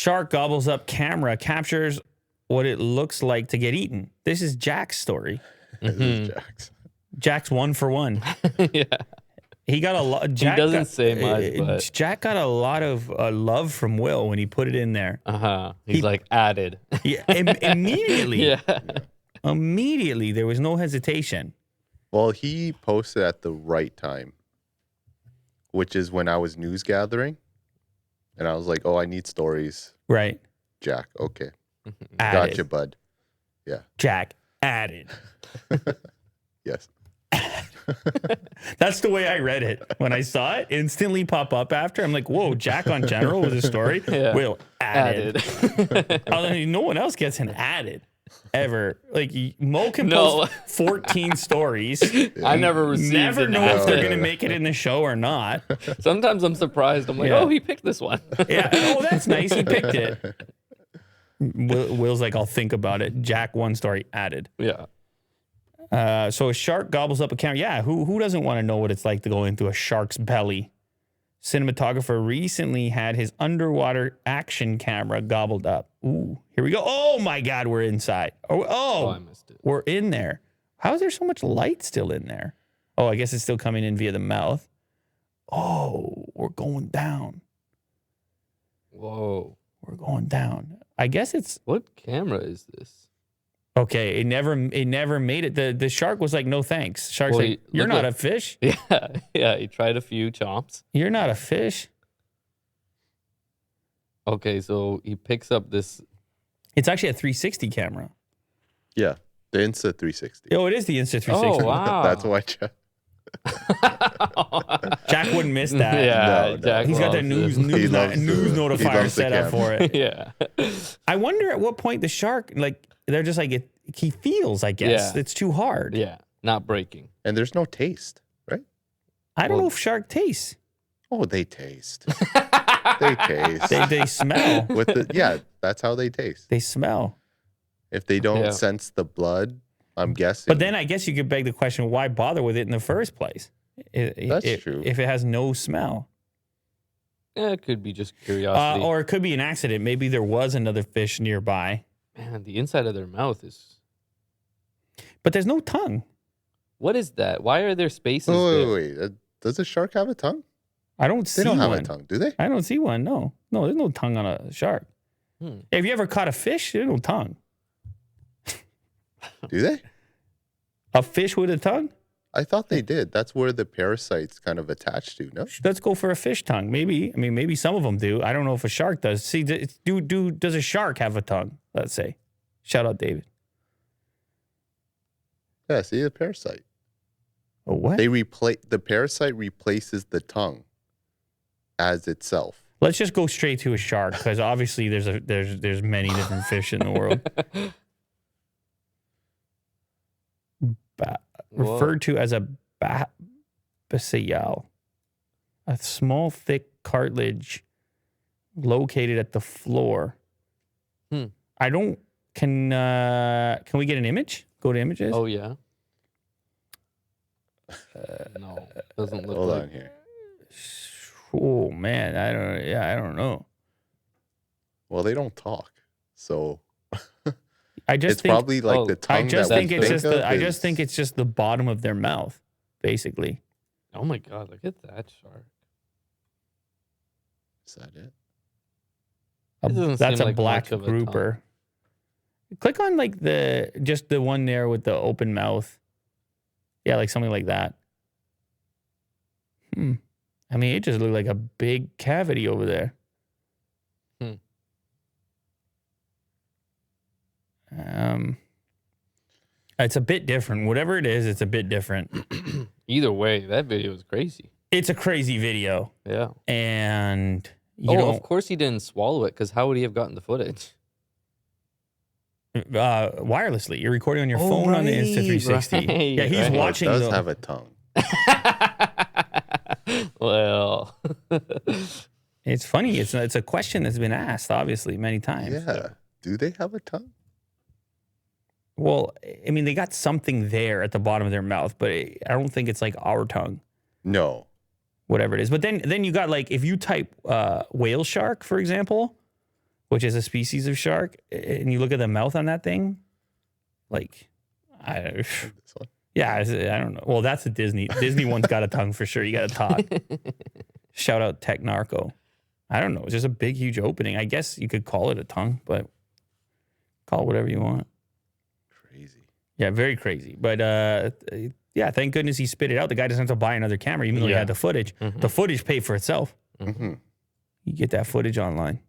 Shark gobbles up camera, captures what it looks like to get eaten. This is Jack's story. This is Jack's. Jack's 1 for 1. Yeah. He got a lot. He doesn't say much, but Jack got a lot of love from Will when he put it in there. He's like added. Yeah, immediately. Yeah. Immediately, there was no hesitation. Well, he posted at the right time, which is when I was news gathering, and I was like, "Oh, I need stories." Right. Jack, okay, Added. gotcha, bud. Yeah. Jack added. Yes. That's the way I read it. When I saw it instantly pop up after, I'm like, whoa, Jack on General was a story. Yeah. Will added. No one else gets an added ever. Like, Mo can post 14 stories. I never received Never know if they're going to make it in the show or not. Sometimes I'm surprised. I'm like, oh, he picked this one. Yeah. Oh, that's nice. He picked it. Will's like, I'll think about it. Jack, 1 story added. Yeah. So a shark gobbles up a camera. Yeah, who doesn't want to know what it's like to go into a shark's belly? Cinematographer recently had his underwater action camera gobbled up. Ooh, here we go. Oh my God, we're inside. Oh, I missed it. We're in there. How is there so much light still in there? Oh, I guess it's still coming in via the mouth. Oh, we're going down. Whoa. We're going down. I guess it's... What camera is this? Okay, it never made it. The shark was like, no thanks. Shark's like, you're not a fish? Yeah, he tried a few chomps. You're not a fish? Okay, so he picks up this. It's actually a 360 camera. Yeah, the Insta 360. Oh, it is the Insta 360. Oh, wow. That's why Jack. Jack wouldn't miss that. Yeah, No. Jack He's got the loves news loves notifier the set up for it. Yeah. I wonder at what point the shark, like, they're just like, he feels, I guess. Yeah. It's too hard. Yeah, not breaking. And there's no taste, right? I don't know if shark tastes. Oh, they taste. They taste. They smell. Yeah, that's how they taste. They smell. If they don't sense the blood, I'm guessing. But then I guess you could beg the question, why bother with it in the first place? That's true. If it has no smell. Yeah, it could be just curiosity. Or it could be an accident. Maybe there was another fish nearby. Man, the inside of their mouth is... But there's no tongue. What is that? Why are there spaces there? Wait. Does a shark have a tongue? I don't see They don't one. have a tongue, do they? I don't see one. No, there's no tongue on a shark. Have you ever caught a fish? There's no tongue. Do they? A fish with a tongue? I thought they did. That's where the parasite's kind of attached to, no? Let's go for a fish tongue. Maybe. I mean, maybe some of them do. I don't know if a shark does. See, does a shark have a tongue? Let's say. Shout out, David. Yeah, see the parasite. Oh, what? The parasite replaces the tongue as itself. Let's just go straight to a shark because obviously there's many different fish in the world. Referred to as a basial, a small, thick cartilage located at the floor. I don't. Can we get an image? Go to images. Oh, yeah. No, doesn't look Hold like... on here. Oh man, I don't know. Well, they don't talk, so I just it's think, probably like the tongue. I just that think we it's think just of I just think it's just the bottom of their mouth, basically. Oh, my God. Look at that shark. Is that it? That's seem a like black much of a grouper. Click on like the one there with the open mouth. Yeah, like something like that. I mean, it just looked like a big cavity over there. It's a bit different. Whatever it is, it's a bit different. Either way, that video is crazy. It's a crazy video. Yeah. And of course he didn't swallow it, because how would he have gotten the footage? Wirelessly. You're recording on your phone on the Insta360. Right, yeah, he's watching. It does have a tongue. Well, it's funny. It's a question that's been asked, obviously, many times. Yeah. Do they have a tongue? Well, I mean, they got something there at the bottom of their mouth, but I don't think it's like our tongue. No. Whatever it is. But then you got like, if you type whale shark, for example, which is a species of shark, and you look at the mouth on that thing, like, This one. yeah, I don't know. Well, that's a Disney. Disney one's got a tongue for sure. You got a tot. Shout out Tech Narco. I don't know. It's just a big, huge opening. I guess you could call it a tongue, but call it whatever you want. Crazy. Yeah, very crazy. But yeah, thank goodness he spit it out. The guy doesn't have to buy another camera, even though he Yeah. had the footage. The footage paid for itself. Mm-hmm. You get that footage online.